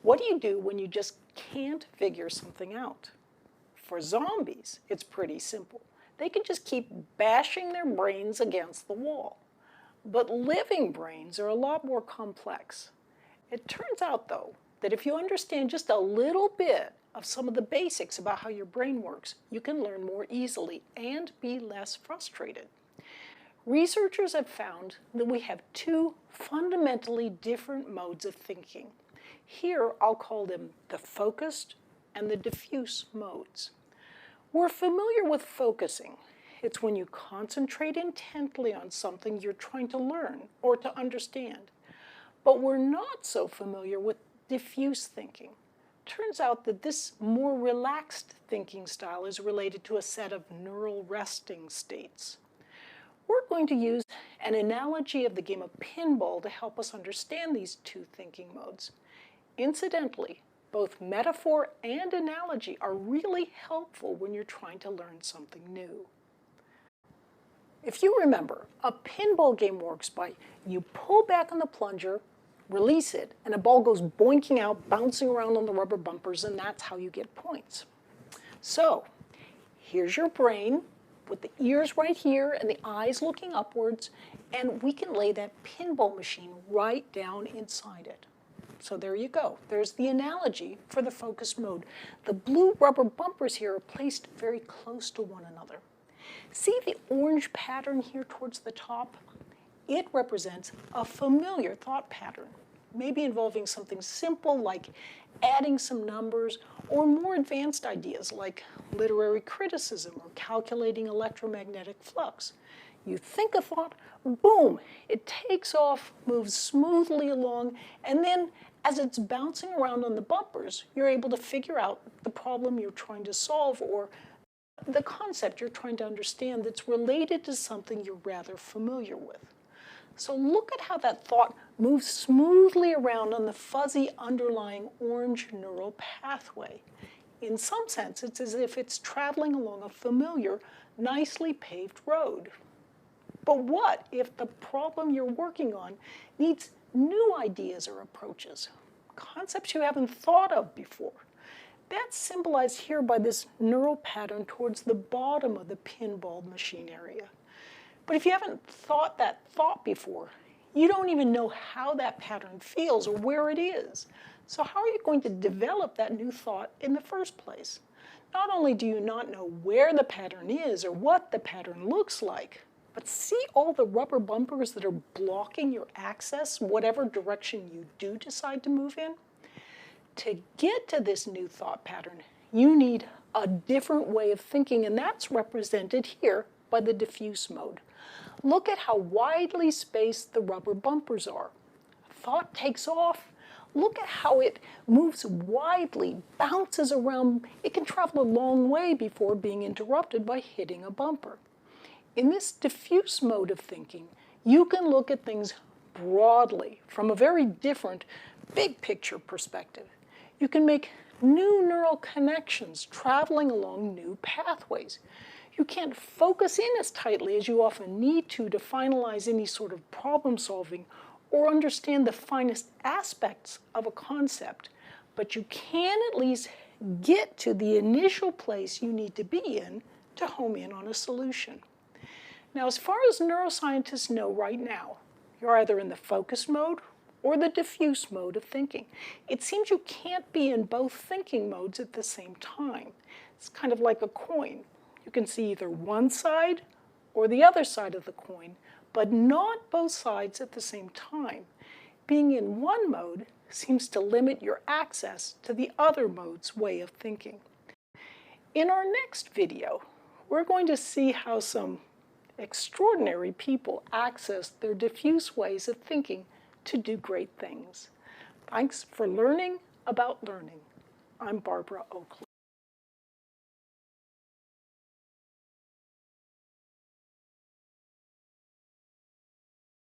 What do you do when you just can't figure something out? For zombies, it's pretty simple. They can just keep bashing their brains against the wall. But living brains are a lot more complex. It turns out, though, that if you understand just a little bit of some of the basics about how your brain works, you can learn more easily and be less frustrated. Researchers have found that we have two fundamentally different modes of thinking. Here, I'll call them the focused and the diffuse modes. We're familiar with focusing. It's when you concentrate intently on something you're trying to learn or to understand. But we're not so familiar with diffuse thinking. Turns out that this more relaxed thinking style is related to a set of neural resting states. We're going to use an analogy of the game of pinball to help us understand these two thinking modes. Incidentally, both metaphor and analogy are really helpful when you're trying to learn something new. If you remember, a pinball game works by you pull back on the plunger, release it, and a ball goes boinking out, bouncing around on the rubber bumpers, and that's how you get points. So, here's your brain with the ears right here and the eyes looking upwards, and we can lay that pinball machine right down inside it. So there you go. There's the analogy for the focus mode. The blue rubber bumpers here are placed very close to one another. See the orange pattern here towards the top? It represents a familiar thought pattern, maybe involving something simple like adding some numbers, or more advanced ideas like literary criticism or calculating electromagnetic flux. You think a thought, boom, it takes off, moves smoothly along, and then as it's bouncing around on the bumpers, you're able to figure out the problem you're trying to solve or the concept you're trying to understand that's related to something you're rather familiar with. So look at how that thought moves smoothly around on the fuzzy underlying orange neural pathway. In some sense, it's as if it's traveling along a familiar, nicely paved road. But what if the problem you're working on needs new ideas or approaches, concepts you haven't thought of before? That's symbolized here by this neural pattern towards the bottom of the pinball machine area. But if you haven't thought that thought before, you don't even know how that pattern feels or where it is. So how are you going to develop that new thought in the first place? Not only do you not know where the pattern is or what the pattern looks like, but see all the rubber bumpers that are blocking your access, whatever direction you do decide to move in? To get to this new thought pattern, you need a different way of thinking, and that's represented here by the diffuse mode. Look at how widely spaced the rubber bumpers are. Thought takes off. Look at how it moves widely, bounces around. It can travel a long way before being interrupted by hitting a bumper. In this diffuse mode of thinking, you can look at things broadly from a very different big picture perspective. You can make new neural connections traveling along new pathways. You can't focus in as tightly as you often need to finalize any sort of problem solving or understand the finest aspects of a concept, but you can at least get to the initial place you need to be in to home in on a solution. Now, as far as neuroscientists know right now, you're either in the focus mode or the diffuse mode of thinking. It seems you can't be in both thinking modes at the same time. It's kind of like a coin. You can see either one side or the other side of the coin, but not both sides at the same time. Being in one mode seems to limit your access to the other mode's way of thinking. In our next video, we're going to see how some extraordinary people access their diffuse ways of thinking to do great things. Thanks for learning about learning. I'm Barbara Oakley.